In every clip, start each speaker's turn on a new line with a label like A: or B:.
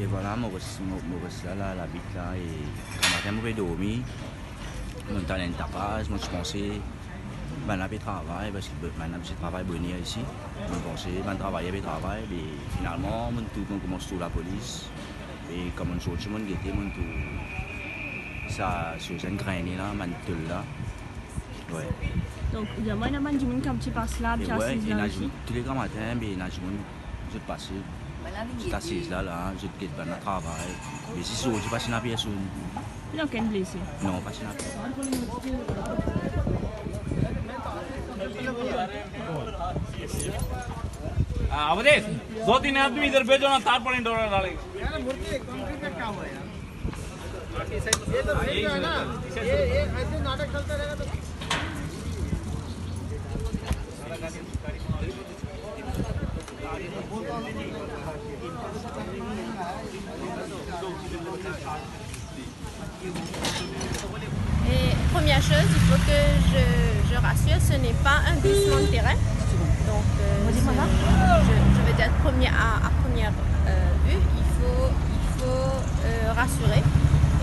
A: Et voilà, moi là, la bite là, et quand matin, je vais dormir, mon talent de tapage, moi je pensais, ben là, je travail, parce que maintenant, je travaille bonheur ici. Je pensais, ben travailler, je travaille, et finalement, on commence tout la police, et comme on sort, on guette, on tout, ça, c'est un grainé là, man tout là. Ouais.
B: Donc, il y a moins de gens qui passent là,
A: Et
B: qui
A: ouais,
B: assisent
A: et
B: là aussi.
A: tous les grands matins, ben, je passe. Je t'assise là, je te quitte le travail. Mais si je passe dans la pièce,
B: Il n'y a aucun blessé.
A: non, pas dans la pièce.
C: Awadhesh 2-3 आदमी इधर भेजो ना तार पर इंडोर डालेंगे
D: यार मूर्ति कंक्रीट का क्या हुआ यार ये तो सही है ना ये ऐसे नाटक चलता रहेगा तो
E: Et première chose, il faut que je rassure, ce n'est pas un glissement de terrain. Donc, je veux dire, à première vue, il faut rassurer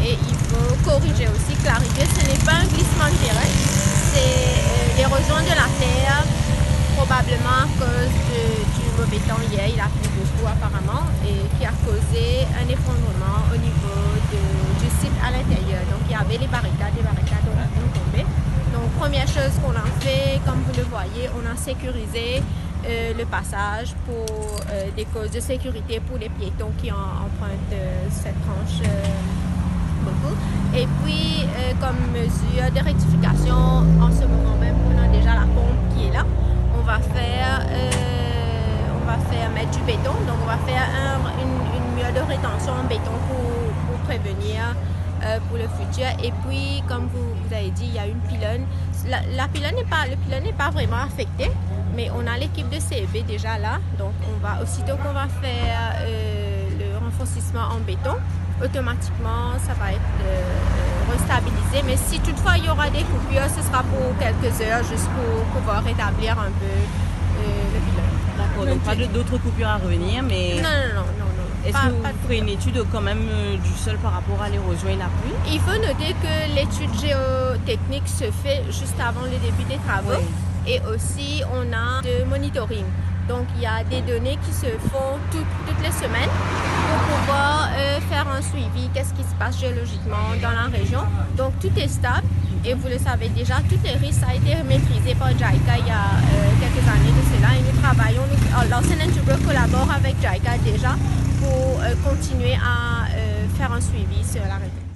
E: et il faut corriger aussi, clarifier. Ce n'est pas un glissement de terrain, c'est l'érosion de la terre, probablement à cause du mauvais temps hier. Il a plu beaucoup apparemment et qui a causé un effondrement au niveau du site à l'intérieur. Donc, il y avait les barricades ont tombé. Donc, première chose qu'on a fait, comme vous le voyez, on a sécurisé le passage pour des causes de sécurité pour les piétons qui empruntent cette tranche beaucoup. Et puis, comme mesure de rectification, en ce moment même, on a déjà la pompe qui est là. On va faire mettre du béton. Donc, on va faire une mur de rétention en béton pour prévenir pour le futur. Et puis, comme vous avez dit, il y a une pylône. Le pylône n'est pas vraiment affecté, mais on a l'équipe de CEB déjà là. Donc, aussitôt qu'on va faire le renforcement en béton, automatiquement, ça va être restabilisé. Mais si toutefois il y aura des coupures, ce sera pour quelques heures, juste pour pouvoir rétablir un peu le pylône.
F: D'accord, donc pas d'autres coupures à revenir, mais...
E: Non.
F: Est-ce que vous ferez une étude quand même du sol par rapport à l'érosion et la pluie?
E: Il faut noter que l'étude géotechnique se fait juste avant le début des travaux. Oui. Et aussi, on a de monitoring. Donc, il y a des données qui se font toutes les semaines pour pouvoir faire un suivi, qu'est-ce qui se passe géologiquement dans la région. Donc, tout est stable et vous le savez déjà, tous les risques ont été maîtrisés par JICA il y a quelques années de cela. Et nous travaillons, l'ancien Intubro collabore avec JICA déjà pour continuer à faire un suivi sur la région.